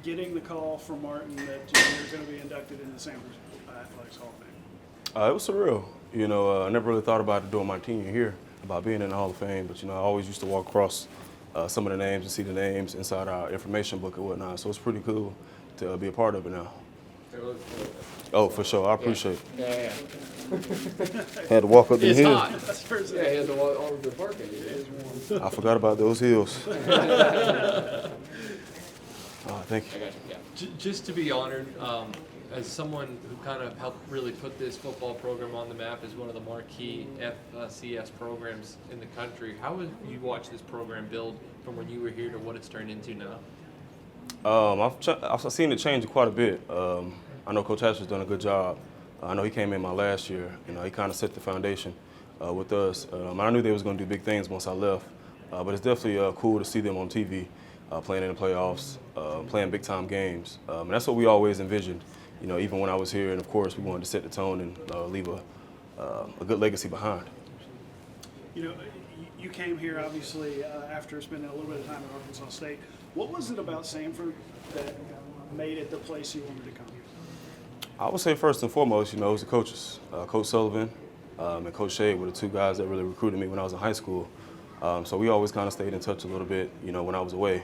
getting the call from Martin that you're going to be inducted in the Samford Athletics Hall of Fame? It was surreal. I never really thought about it during my tenure here, about being in the Hall of Fame, but, I always used to walk across some of the names and see the names inside our information book and whatnot, so it's pretty cool to be a part of it now. Oh, for sure. I appreciate it. Yeah. Had to walk up the It's hill. hot. Yeah, he had to walk all over the parking. I forgot about those hills. Thank you. I got you. Yeah. Just to be honored, as someone who kind of helped really put this football program on the map as one of the marquee FCS programs in the country, how have you watched this program build from when you were here to what it's turned into now? I've seen it change quite a bit. I know Coach Hatcher's done a good job. I know he came in my last year. He kind of set the foundation with us. I knew they was going to do big things once I left, but it's definitely cool to see them on TV, playing in the playoffs, playing big-time games. And that's what we always envisioned, even when I was here. And, of course, we wanted to set the tone and leave a good legacy behind. You came here, obviously, after spending a little bit of time at Arkansas State. What was it about Samford that made it the place you wanted to come? I would say first and foremost, it was the coaches. Coach Sullivan and Coach Shade were the two guys that really recruited me when I was in high school. So we always kind of stayed in touch a little bit, when I was away.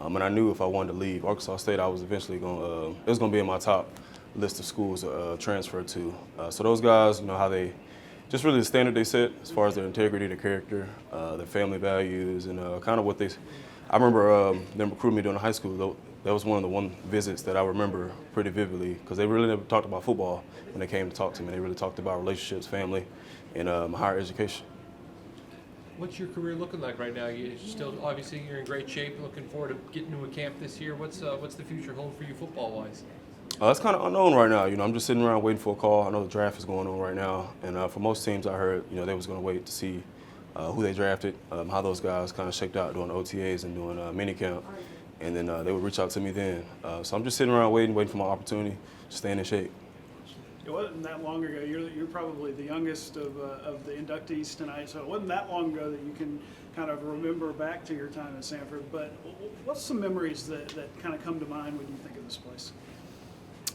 And I knew if I wanted to leave Arkansas State, I was eventually it was going to be in my top list of schools to transfer to. So those guys, how they, just really the standard they set as far as their integrity, their character, their family values, and kind of what they. I remember them recruiting me during high school. Though, that was one of the visits that I remember pretty vividly because they really never talked about football when they came to talk to me. They really talked about relationships, family, and higher education. What's your career looking like right now? Obviously you're in great shape. Looking forward to getting to a camp this year. What's the future hold for you football-wise? It's kind of unknown right now. I'm just sitting around waiting for a call. I know the draft is going on right now, and for most teams, I heard they was going to wait to see who they drafted, how those guys kind of shaked out doing OTAs and doing minicamp, and then they would reach out to me then. So I'm just sitting around waiting for my opportunity, staying in shape. It wasn't that long ago. You're probably the youngest of the inductees tonight, so it wasn't that long ago that you can kind of remember back to your time at Samford. But what's some memories that kind of come to mind when you think of this place?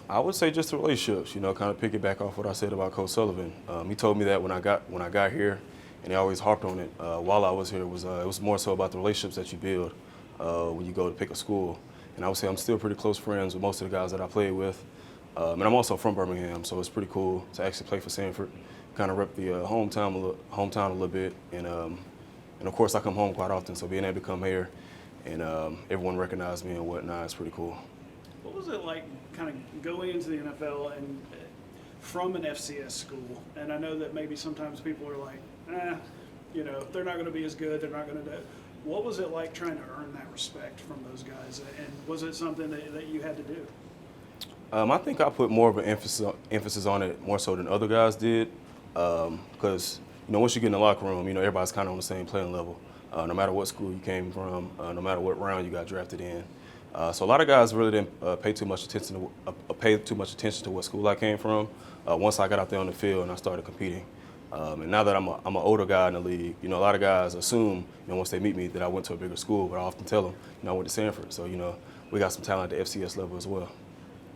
I would say just the relationships. Kind of piggyback off what I said about Coach Sullivan. He told me that when I got here, and he always harped on it while I was here. It was more so about the relationships that you build when you go to pick a school. And I would say I'm still pretty close friends with most of the guys that I played with. And I'm also from Birmingham, so it's pretty cool to actually play for Samford, kind of rep the hometown a little bit. And of course, I come home quite often, so being able to come here and everyone recognize me and whatnot is pretty cool. What was it like kind of going into the NFL and from an FCS school? And I know that maybe sometimes people are like, they're not going to be as good, they're not going to do. What was it like trying to earn that respect from those guys? And was it something that you had to do? I think I put more of an emphasis on it more so than other guys did, because once you get in the locker room, everybody's kind of on the same playing level, no matter what school you came from, no matter what round you got drafted in. So a lot of guys really didn't pay too much attention to what school I came from. Once I got out there on the field and I started competing, and now that I'm an older guy in the league, a lot of guys assume once they meet me that I went to a bigger school, but I often tell them I went to Samford, so we got some talent at the FCS level as well.